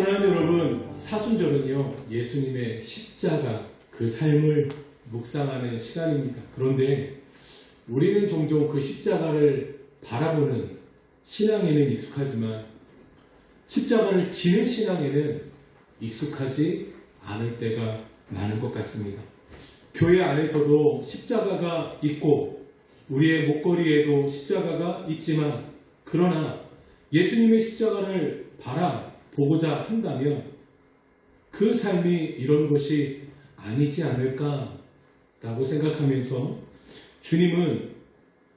사랑하는 여러분, 사순절은요 예수님의 십자가 그 삶을 묵상하는 시간입니다. 그런데 우리는 종종 그 십자가를 바라보는 신앙에는 익숙하지만 십자가를 지는 신앙에는 익숙하지 않을 때가 많은 것 같습니다. 교회 안에서도 십자가가 있고 우리의 목걸이에도 십자가가 있지만 그러나 예수님의 십자가를 바라보고자 한다면 그 삶이 이런 것이 아니지 않을까라고 생각하면서 주님은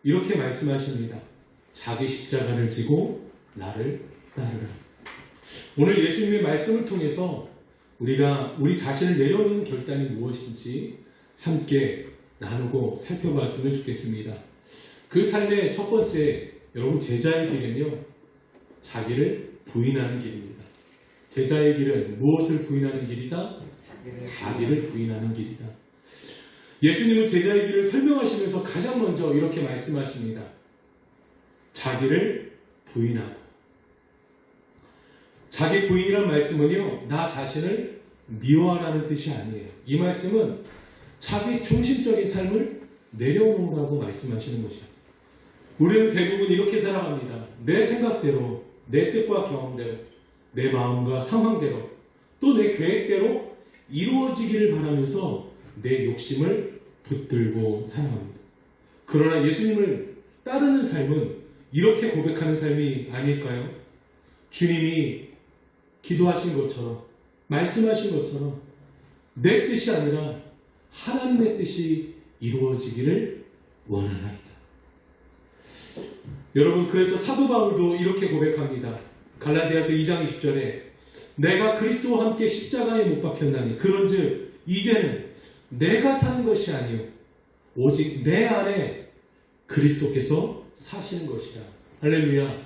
이렇게 말씀하십니다. 자기 십자가를 지고 나를 따르라. 오늘 예수님의 말씀을 통해서 우리가 우리 자신을 내려놓는 결단이 무엇인지 함께 나누고 살펴봤으면 좋겠습니다. 그 삶의 첫 번째, 여러분 제자의 길은요 자기를 부인하는 길입니다. 제자의 길은 무엇을 부인하는 길이다? 자기를 부인하는 길이다. 예수님은 제자의 길을 설명하시면서 가장 먼저 이렇게 말씀하십니다. 자기를 부인하고. 자기 부인이란 말씀은요 나 자신을 미워하라는 뜻이 아니에요. 이 말씀은 자기 중심적인 삶을 내려놓으라고 말씀하시는 것이죠. 우리는 대부분 이렇게 살아갑니다. 내 생각대로, 내 뜻과 경험대로, 내 마음과 상황대로, 또 내 계획대로 이루어지기를 바라면서 내 욕심을 붙들고 살아갑니다. 그러나 예수님을 따르는 삶은 이렇게 고백하는 삶이 아닐까요? 주님이 기도하신 것처럼, 말씀하신 것처럼 내 뜻이 아니라 하나님의 뜻이 이루어지기를 원하나이다. 여러분, 그래서 사도 바울도 이렇게 고백합니다. 갈라디아서 2장 20절에 내가 그리스도와 함께 십자가에 못 박혔나니 그런즉 이제는 내가 사는 것이 아니요 오직 내 안에 그리스도께서 사시는 것이라. 할렐루야.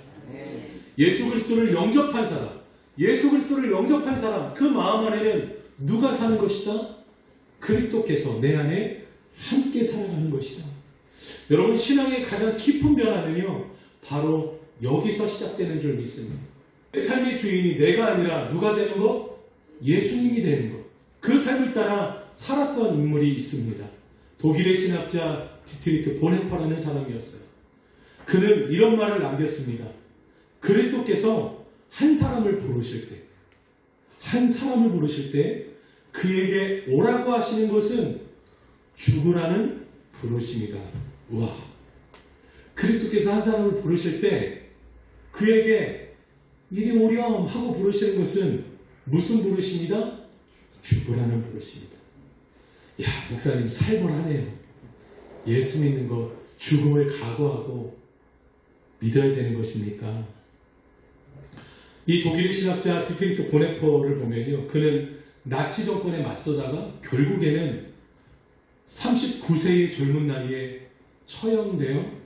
예수 그리스도를 영접한 사람, 예수 그리스도를 영접한 사람, 그 마음 안에는 누가 사는 것이다? 그리스도께서 내 안에 함께 살아가는 것이다. 여러분, 신앙의 가장 깊은 변화는요 바로 여기서 시작되는 줄 믿습니다. 내 삶의 주인이 내가 아니라 누가 되는 것? 예수님이 되는 것. 그 삶을 따라 살았던 인물이 있습니다. 독일의 신학자 디트리트 보네퍼라는 사람이었어요. 그는 이런 말을 남겼습니다. 그리스도께서 한 사람을 부르실 때 그에게 오라고 하시는 것은 죽으라는 부르심이다. 우와. 그리스도께서 한 사람을 부르실 때 그에게 이리 오렴 하고 부르시는 것은 무슨 부르심이다? 죽으라는 부르심이다. 야, 목사님 살벌하네요. 예수 믿는 것, 죽음을 각오하고 믿어야 되는 것입니까? 이 독일의 신학자 디트리트 보네퍼를 보면요, 그는 나치 정권에 맞서다가 결국에는 39세의 젊은 나이에 처형되어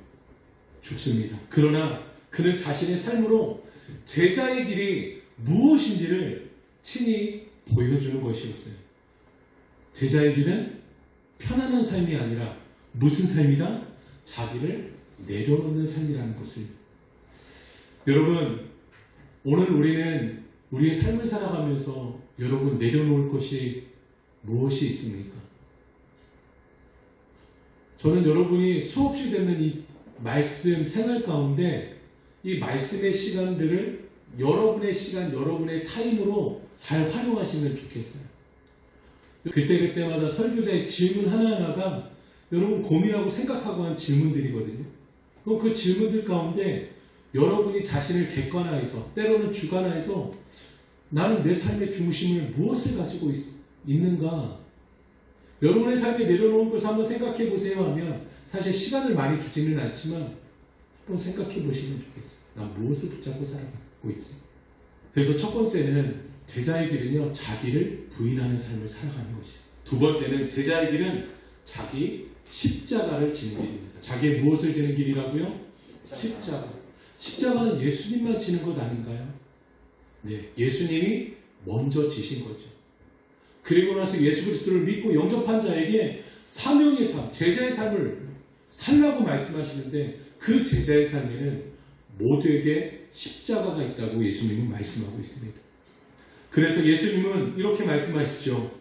죽습니다. 그러나 그는 자신의 삶으로 제자의 길이 무엇인지를 친히 보여주는 것이었어요. 제자의 길은 편안한 삶이 아니라 무슨 삶이다? 자기를 내려놓는 삶이라는 것을. 여러분, 오늘 우리는 우리의 삶을 살아가면서 여러분 내려놓을 것이 무엇이 있습니까? 저는 여러분이 수없이 되는 이 말씀 생활 가운데 이 말씀의 시간들을 여러분의 시간, 여러분의 타임으로 잘 활용하시면 좋겠어요. 그때마다 설교자의 질문 하나하나가 여러분 고민하고 생각하고 한 질문들이거든요. 그럼 그 질문들 가운데 여러분이 자신을 객관화해서 때로는 주관화해서 나는 내 삶의 중심을 무엇을 가지고 있는가? 여러분의 삶에 내려놓은 것을 한번 생각해 보세요 하면 사실 시간을 많이 주지는 않지만 한번 생각해 보시면 좋겠어요. 난 무엇을 붙잡고 살아가고 있지? 그래서 첫 번째는 제자의 길은요 자기를 부인하는 삶을 살아가는 것이에요. 두 번째는 제자의 길은 자기 십자가를 지는 길입니다. 자기의 무엇을 지는 길이라고요? 십자가. 십자가는 예수님만 지는 것 아닌가요? 네, 예수님이 먼저 지신 거죠. 그리고 나서 예수 그리스도를 믿고 영접한 자에게 사명의 삶, 제자의 삶을 살라고 말씀하시는데 그 제자의 삶에는 모두에게 십자가가 있다고 예수님은 말씀하고 있습니다. 그래서 예수님은 이렇게 말씀하시죠.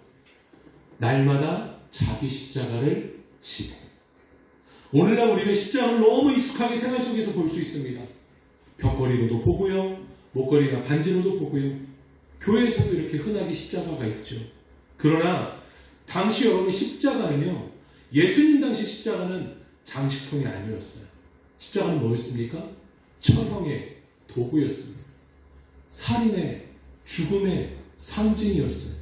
날마다 자기 십자가를 지고. 오늘날 우리는 십자가를 너무 익숙하게 생활 속에서 볼 수 있습니다. 벽걸이로도 보고요, 목걸이나 반지로도 보고요, 교회에서도 이렇게 흔하게 십자가가 있죠. 그러나 당시 여러분 십자가는요, 예수님 당시 십자가는 장식품이 아니었어요. 십자가는 뭐였습니까? 처형의 도구였습니다. 살인의, 죽음의 상징이었어요.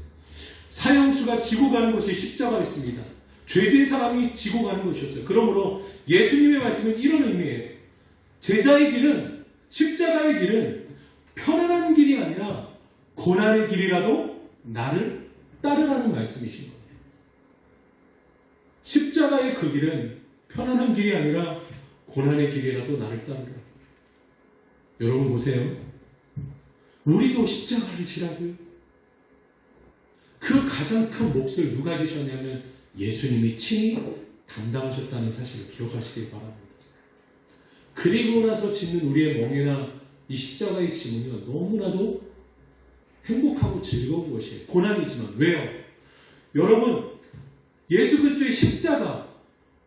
사형수가 지고 가는 것이 십자가였습니다. 죄진 사람이 지고 가는 것이었어요. 그러므로 예수님의 말씀은 이런 의미예요. 제자의 길은, 십자가의 길은 편안한 길이 아니라 고난의 길이라도 나를 따르라는 말씀이신 거예요. 십자가의 그 길은 편안한 길이 아니라 고난의 길이라도 나를 따르라. 여러분 보세요. 우리도 십자가를 지라고요. 그 가장 큰 몫을 누가 지셨냐면 예수님이 친히 담당하셨다는 사실을 기억하시길 바랍니다. 그리고 나서 짓는 우리의 멍에나 이 십자가의 짐은요, 너무나도 행복하고 즐거운 것이에요. 고난이지만. 왜요? 여러분, 예수 그리스도의 십자가,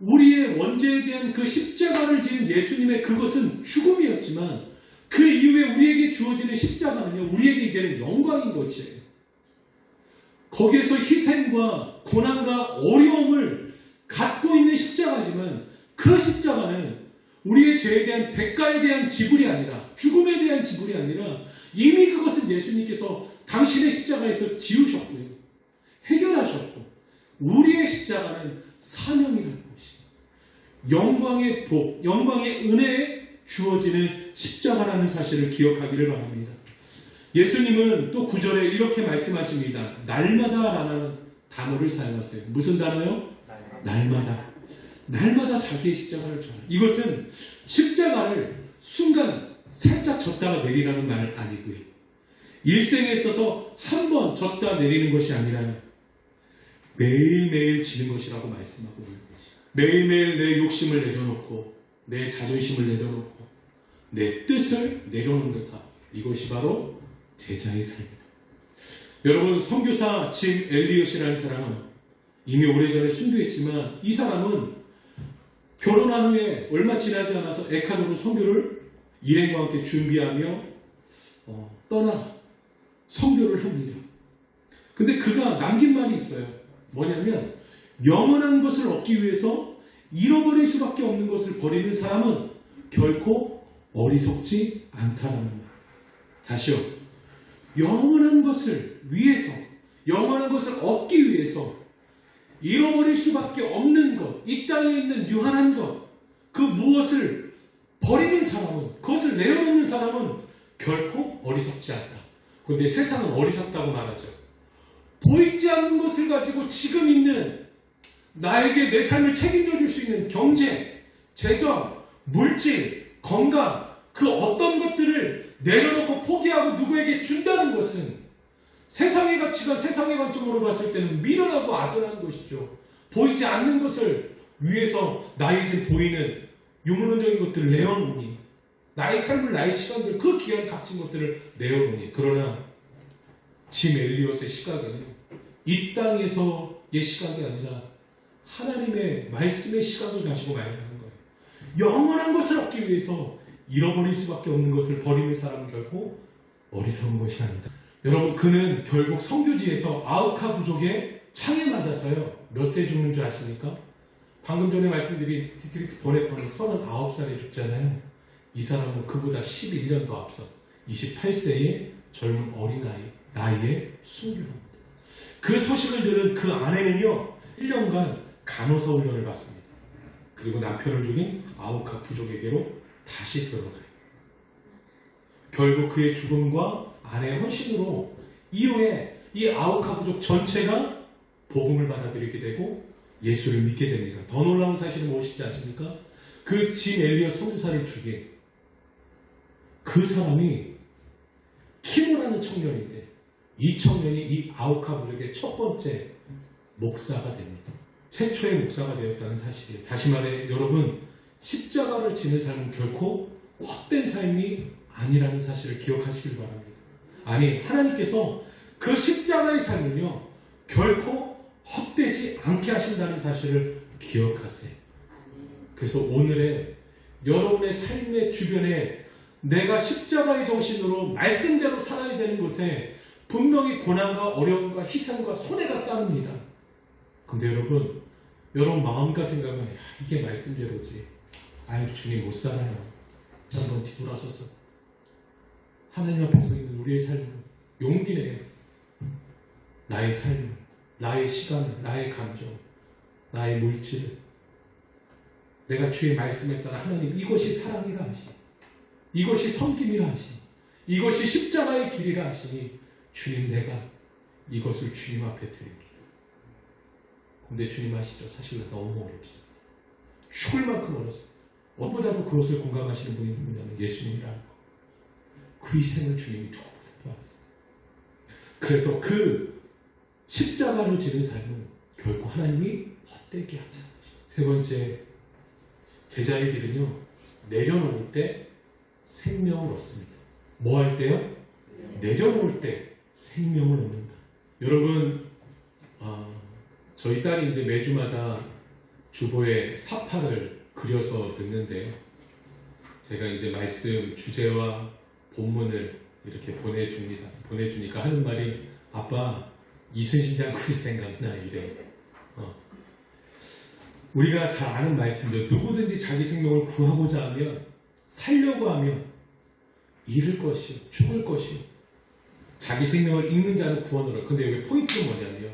우리의 원죄에 대한 그 십자가를 지은 예수님의 그것은 죽음이었지만 그 이후에 우리에게 주어지는 십자가는요, 우리에게 이제는 영광인 것이에요. 거기에서 희생과 고난과 어려움을 갖고 있는 십자가지만 그 십자가는 우리의 죄에 대한 대가에 대한 지불이 아니라, 죽음에 대한 지불이 아니라 이미 그것은 예수님께서 당신의 십자가에서 지우셨고요, 해결하셨고, 우리의 십자가는 사명이라는 것이, 영광의 복, 영광의 은혜에 주어지는 십자가라는 사실을 기억하기를 바랍니다. 예수님은 또 9절에 이렇게 말씀하십니다. 날마다라는 단어를 사용하세요. 무슨 단어요? 날마다. 날마다 자기의 십자가를 져라. 이것은 십자가를 순간 살짝 졌다가 내리라는 말 아니고요. 일생에 있어서 한 번 졌다 내리는 것이 아니라 매일매일 지는 것이라고 말씀하고 있는 것이죠. 매일매일 내 욕심을 내려놓고, 내 자존심을 내려놓고, 내 뜻을 내려놓는 삶. 이것이 바로 제자의 삶입니다. 여러분, 선교사 짐 엘리엇이라는 사람은 이미 오래전에 순교했지만 이 사람은 결혼한 후에 얼마 지나지 않아서 에콰도르 선교를 일행과 함께 준비하며 떠나 선교를 합니다. 근데 그가 남긴 말이 있어요. 뭐냐면 영원한 것을 얻기 위해서 잃어버릴 수밖에 없는 것을 버리는 사람은 결코 어리석지 않다라는 말. 다시요. 영원한 것을 위해서, 영원한 것을 얻기 위해서 잃어버릴 수밖에 없는 것, 이 땅에 있는 유한한 것, 그 무엇을 버리는 사람은, 그것을 내어놓는 사람은 결코 어리석지 않다. 그런데 세상은 어리석다고 말하죠. 보이지 않는 것을 가지고 지금 있는 나에게 내 삶을 책임져 줄 수 있는 경제, 재정, 물질, 건강, 그 어떤 것들을 내려놓고 포기하고 누구에게 준다는 것은 세상의 가치가 세상의 관점으로 봤을 때는 미련하고 아둔한 것이죠. 보이지 않는 것을 위해서 나에게 보이는 유물론적인 것들을 내어놓으니, 나의 삶을, 나의 시간들, 그 귀한 값진 것들을 내어놓으니. 그러나 짐 엘리엇의 시각은 이 땅에서의 시각이 아니라 하나님의 말씀의 시각을 가지고 말하는 거예요. 영원한 것을 얻기 위해서 잃어버릴 수밖에 없는 것을 버리는 사람은 결코 어리석은 것이 아니다. 여러분, 그는 결국 선교지에서 아우카 부족의 창에 맞아서요, 몇 세에 죽는 줄 아십니까? 방금 전에 말씀드린 디트리트 보네턴은 39살에 죽잖아요. 이 사람은 그보다 11년 더 앞서 28세의 젊은 나이에 순교합니다. 그 소식을 들은 그 아내는요, 1년간 간호사 훈련을 받습니다. 그리고 남편을 죽인 아우카 부족에게로 다시 들어가요. 결국 그의 죽음과 아내의 헌신으로 이후에 이 아우카 부족 전체가 복음을 받아들이게 되고 예수를 믿게 됩니다. 더 놀라운 사실은 무엇인지 아십니까? 그 짐 엘리엇 선교사를 죽인 그 사람이 키모라는 청년인데, 이 청년이 이 아우카 부족의 첫 번째 목사가 됩니다. 최초의 목사가 되었다는 사실이에요. 다시 말해 여러분, 십자가를 지는 삶은 결코 헛된 삶이 아니라는 사실을 기억하시길 바랍니다. 아니, 하나님께서 그 십자가의 삶은요, 결코 헛되지 않게 하신다는 사실을 기억하세요. 그래서 오늘의 여러분의 삶의 주변에 내가 십자가의 정신으로 말씀대로 살아야 되는 곳에 분명히 고난과 어려움과 희생과 손해가 따릅니다. 근데 여러분 마음과 생각은 이게 말씀대로지. 아유, 주님 못 살아요. 한번 뒤돌아서서 하나님 앞에 서 있는 우리의 삶을 용기 내요. 나의 삶을, 나의 시간을, 나의 감정, 나의 물질을 내가 주의 말씀에 따라 하나님 이것이 사랑이라 하시니, 이것이 섬김이라 하시니, 이것이 십자가의 길이라 하시니 주님 내가 이것을 주님 앞에 드립니다. 근데 주님 아시죠? 사실 너무 어렵습니다. 죽을 만큼 어렵습니다. 무엇보다도 그것을 공감하시는 분이 누구냐면 예수님이라는 거. 그 희생을 주님이 누구보다도 알았습니다. 그래서 그 십자가를 지는 삶은 결코 하나님이 헛되게 하지 않으십니다. 세 번째, 제자의 길은요, 내려놓을 때 생명을 얻습니다. 뭐 할 때요? 내려놓을 때 생명을 얻는다. 여러분, 저희 딸이 이제 매주마다 주보에 사파를 그려서 넣는데요. 제가 이제 말씀 주제와 본문을 이렇게 보내주니까 하는 말이, 아빠 이순신 장군이 생각나 이래. 우리가 잘 아는 말씀이죠. 누구든지 자기 생명을 구하고자 하면, 살려고 하면 잃을 것이요 죽을 것이요 자기 생명을 잃는 자는 구원으로. 근데 여기 포인트는 뭐냐면요,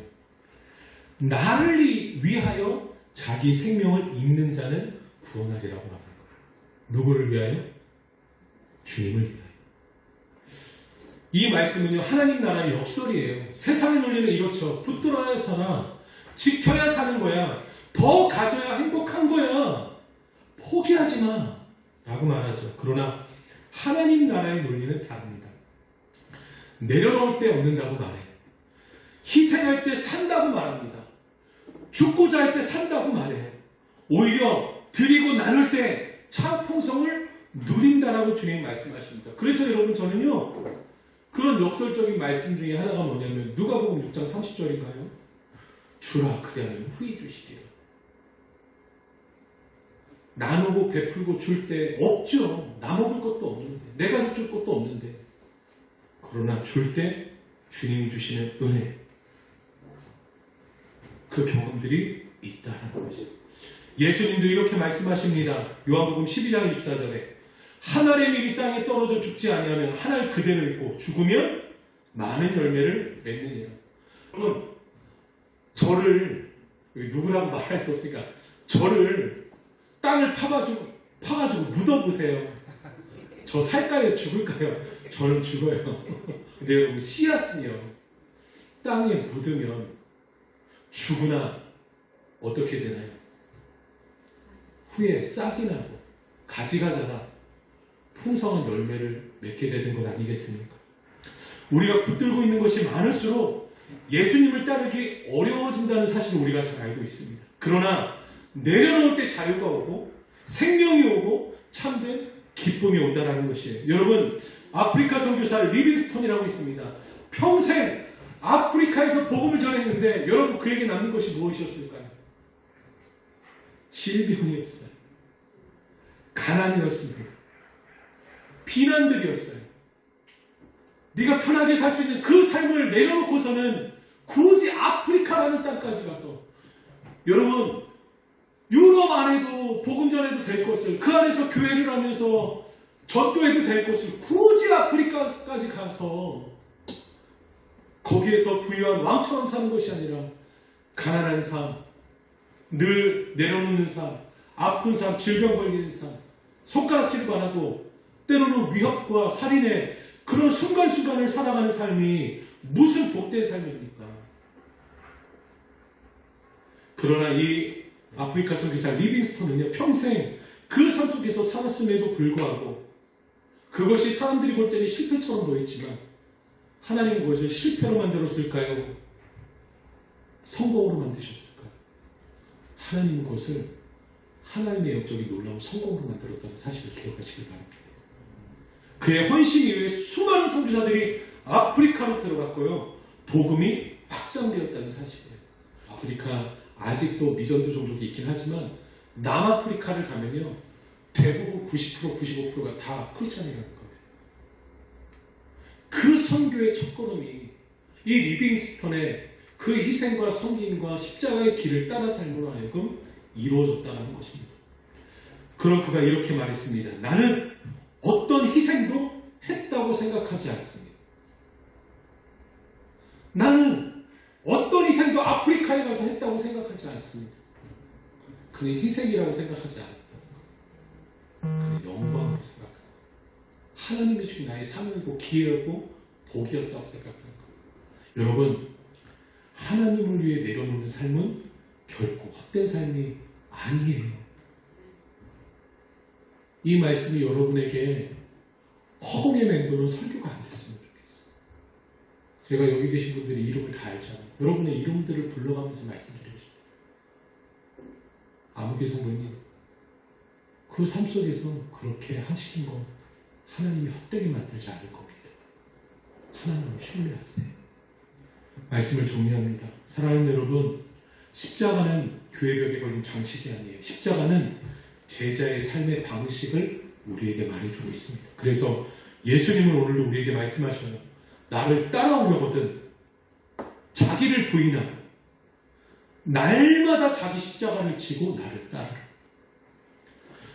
나를 위하여 자기 생명을 잃는 자는 구원하리라고 말합니다. 누구를 위하여? 주님을 위하여. 이 말씀은요, 하나님 나라의 역설이에요. 세상의 논리는 이렇죠. 붙들어야 살아, 지켜야 사는 거야, 더 가져야 행복한 거야, 포기하지 마 라고 말하죠. 그러나 하나님 나라의 논리는 다릅니다. 내려놓을 때 얻는다고 말해요. 희생할 때 산다고 말합니다. 죽고자 할 때 산다고 말해요. 오히려 드리고 나눌 때 창풍성을 누린다라고 주님이 말씀하십니다. 그래서 여러분, 저는요, 그런 역설적인 말씀 중에 하나가 뭐냐면 누가복음 6장 30절인가요? 주라 그리하면 후히 주시리라. 나누고 베풀고 줄 때 없죠. 나 먹을 것도 없는데, 내가 줄 것도 없는데, 그러나 줄 때 주님이 주시는 은혜, 그 경험들이 있다는 것이죠. 예수님도 이렇게 말씀하십니다. 요한복음 12장 24절에 한 알의 밀이 땅에 떨어져 죽지 아니하면 한 알 그대로 있고 죽으면 많은 열매를 맺느니라. 여러분, 저를 누구라고 말할 수 없으니까 저를 땅을 파가지고 묻어보세요. 저 살까요? 죽을까요? 저는 죽어요. 근데 여러분, 씨앗은요, 땅에 묻으면 죽으나 어떻게 되나요? 후에 싹이 나고 가지가 자라 풍성한 열매를 맺게 되는 것 아니겠습니까? 우리가 붙들고 있는 것이 많을수록 예수님을 따르기 어려워진다는 사실을 우리가 잘 알고 있습니다. 그러나 내려놓을 때 자유가 오고 생명이 오고 참된 기쁨이 온다는 것이에요. 여러분, 아프리카 선교사 리빙스턴이라고 있습니다. 평생 아프리카에서 복음을 전했는데 여러분, 그에게 남는 것이 무엇이었을까요? 질병이었어요. 가난이었습니다. 비난들이었어요. 네가 편하게 살 수 있는 그 삶을 내려놓고서는 굳이 아프리카라는 땅까지 가서, 여러분, 유럽 안에도 복음 전해도 될 것을, 그 안에서 교회를 하면서 전도해도 될 것을 굳이 아프리카까지 가서 거기에서 부유한 왕처럼 사는 것이 아니라 가난한 삶, 늘 내려놓는 삶, 아픈 삶, 질병 걸리는 삶, 손가락질도 안 하고 때로는 위협과 살인의 그런 순간순간을 살아가는 삶이 무슨 복된 삶입니까? 그러나 이 아프리카 선교사 리빙스턴은요, 평생 그 삶 속에서 살았음에도 불구하고 그것이 사람들이 볼 때는 실패처럼 보였지만 하나님은 그것을 실패로 만들었을까요? 성공으로 만드셨을까요? 하나님은 그것을 하나님의 영적인 놀라운 성공으로 만들었다는 사실을 기억하시길 바랍니다. 그의 헌신 이후에 수많은 선교사들이 아프리카로 들어갔고요, 복음이 확장되었다는 사실이에요. 아프리카 아직도 미전도 종족이 있긴 하지만 남아프리카를 가면요 대부분 90% 95%가 다 크리스찬이라는 거예요. 그 선교의 첫걸음이 이 리빙스턴의 그 희생과 섬김과 십자가의 길을 따라 삶으로 하여금 이루어졌다는 것입니다. 그럼 그가 이렇게 말했습니다. 나는 어떤 희생도 했다고 생각하지 않습니다. 나는 어떤 희생도 아프리카에 가서 했다고 생각하지 않습니다. 그는 희생이라고 생각하지 않았다. 그는 영광으로 생각합니다. 하나님이 주신 나의 사명이고 기회였고 복이었다고 생각합니다. 여러분, 하나님을 위해 내려놓는 삶은 결코 헛된 삶이 아니에요. 이 말씀이 여러분에게 허공에 맴도는 설교가 안 됐으면 좋겠어요. 제가 여기 계신 분들이 이름을 다 알잖아요. 여러분의 이름들을 불러가면서 말씀드리고 싶어요. 아무개 성도님, 그 삶 속에서 그렇게 하시는 건 하나님이 헛되게 만들지 않을 겁니다. 하나님을 신뢰하세요. 말씀을 정리합니다. 사랑하는 여러분, 십자가는 교회벽에 걸린 장식이 아니에요. 십자가는 제자의 삶의 방식을 우리에게 말해주고 있습니다. 그래서 예수님은 오늘도 우리에게 말씀하셔요. 나를 따라오려거든 자기를 부인하고 날마다 자기 십자가를 지고 나를 따르라.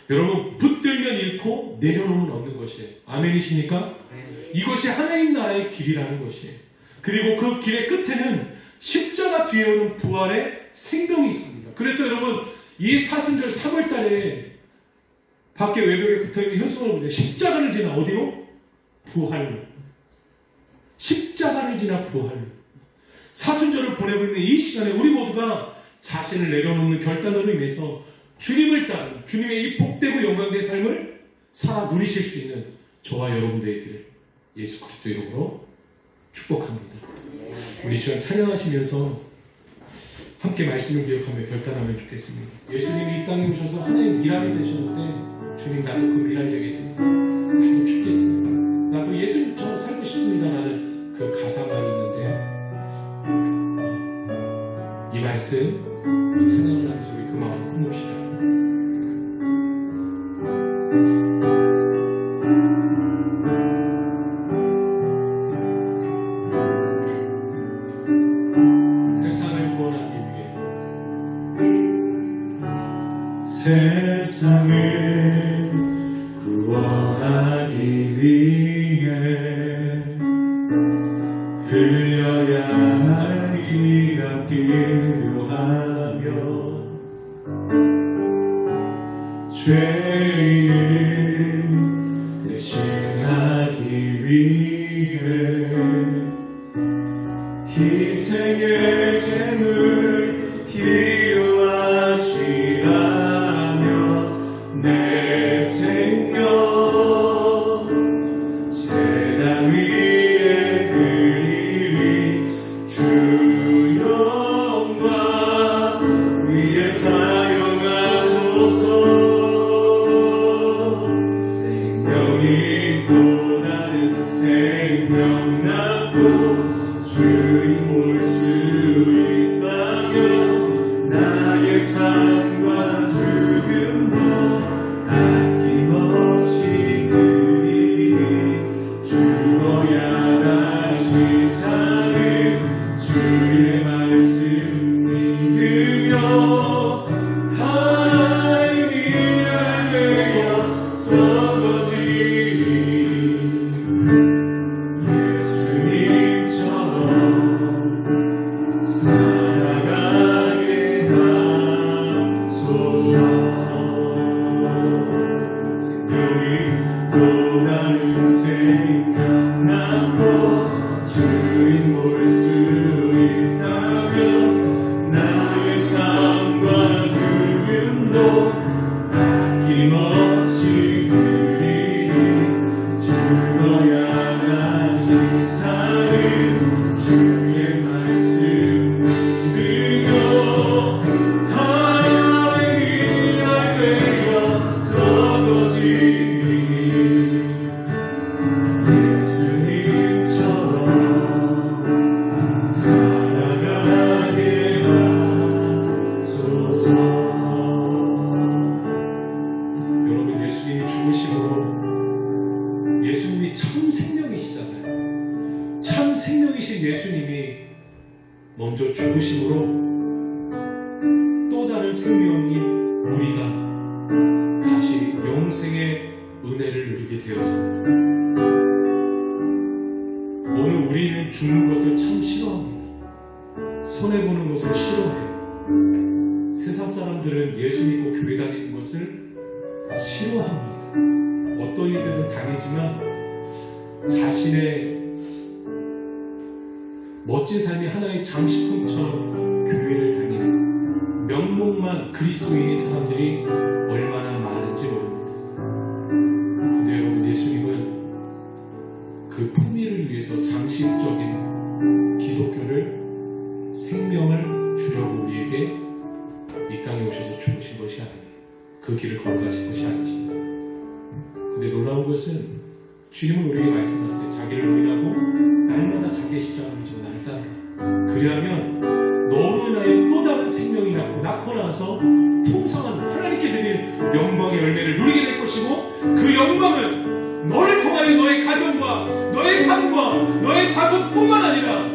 여러분, 붙들면 잃고 내려놓으면 얻는 것이에요. 아멘이십니까? 이것이 하나님 나라의 길이라는 것이에요. 그리고 그 길의 끝에는 십자가 뒤에 오는 부활의 생명이 있습니다. 그래서 여러분, 이 사순절 3월달에 밖에 외벽에 붙어있는 현수막을 보면 십자가를 지나 어디로? 부활로. 십자가를 지나 부활로. 사순절을 보내고 있는 이 시간에 우리 모두가 자신을 내려놓는 결단으로 인해서 주님을 따르는, 주님의 이 복되고 영광된 삶을 살아 누리실 수 있는 저와 여러분들에게 예수 그리스도 이름으로 축복합니다. 우리 시간 찬양하시면서 함께 말씀을 기억하며 결단하면 좋겠습니다. 예수님이 이 땅에 오셔서 하나님 미랄이 되셨는데, 주님 나도 그 미랄이 되겠습니다. 나도 죽겠습니다. 나도 예수님처럼 살고 싶습니다. 라는 그 가사가 있는데, 이 말씀, 이 찬양을 하면서 우리 그 마음을 품읍시다. 세상을 구원하기 위해 흘려야 할 피가 필요하며 죄인을 대신하기 위해 희생의 제물 필요하시라며 내 생명 제단 위에 드리리 주 영광 위에 사용하소서. 생명이 또 다른 생명 낳고 주님 올 수 있다면 나의 삶과 죽음도 아낌없이 드리리. 죽어야 할 시사를 주의 말씀 믿으며 하나님이 알되어 썩어지리. 예수님처럼 살아가게 하소서. 생명이 또 다른 생각 낳고 주님 올 수 있다면 나의 삶과 죽음도 아낌없이 드리리. 죽어야 할 시사를 주의 말씀 믿으며 하나님이 알되어 썩어지리. 마지막으로 예수님이 참 생명이시잖아요. 참 생명이신 예수님이 먼저 죽으심으로 또 다른 생명인 우리가 다시 영생의 은혜를 누리게 되었습니다. 오늘 우리는 죽는 것을 참 싫어합니다. 손해보는 것을 싫어해요. 세상 사람들은 예수 믿고 교회 다니는 것을 싫어합니다. 어떤 이들은 다니지만 자신의 멋진 삶이 하나의 장식품처럼 교회를 다니는 명목만 그리스도인인 사람들이 얼마나 많은지 모릅니다. 근데 여러분, 예수님은 그 품위를 위해서 장식적인 기독교를 생명을 주려고 우리에게 이 땅에 오셔서 죽으신 것이 아니에요. 그 길을 걸어가신 것이 아니십니다. 근데 놀라운 것은 주님은 우리에게 말씀하세요. 자기를 부인하고 날마다 자기의 십자가를 지고 나를 따르라. 그리하면 너는 나의 또 다른 생명이 낳고 나서 풍성한 하나님께 드릴 영광의 열매를 누리게 될 것이고, 그 영광은 너를 통하여 너의 가정과 너의 삶과 너의 자손뿐만 아니라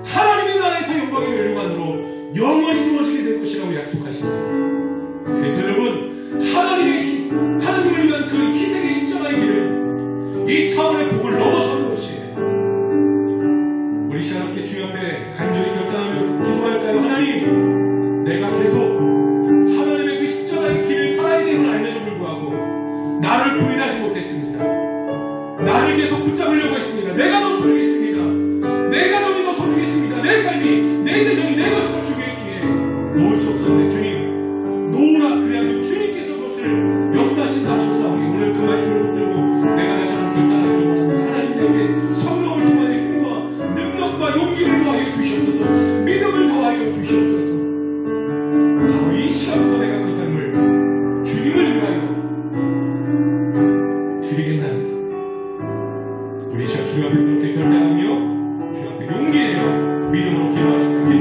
하나님의 나라에서 영광의 멸류관으로 영원히 주어지게 될 것이라고 약속하십니다. 그래서 여러분, 하나님을 위한 그 희생의 십자가의 길은 이 차원의 복을 넘어서는 것이에요. 우리 시간 함께 주님 앞에 간절히 결단하며 기도할까요? 하나님, 내가 계속 하나님의 그 십자가의 길을 살아야 되는 걸 알면서 불구하고 나를 부인하지 못했습니다. 나를 계속 붙잡으려고 했습니다. 내가 더 소중히 있습니다. 내 가정이 더 소중히 있습니다. 내 삶이, 내 재정이, 내 것이 더 중요했기에 놓을 수 없었는데 주님, 놓으라. 그래야 주님께서 그것을 역사하신다셨사오니 오늘 그 말씀을 붙들고 내가 다시 한번 결단하기를 원합니다. 하나님, 내게 성령을 통하여 힘과 능력과 용기를 더하여 주시옵소서. 믿음을 더하여 주시옵소서. 바로 이 시간부터 내가 그 삶을 주님을 위하여 드리겠나이다. 우리 시간 주님 앞에 그렇게 결단하며 주님 앞에 용기내어 믿음으로 기도하십니다.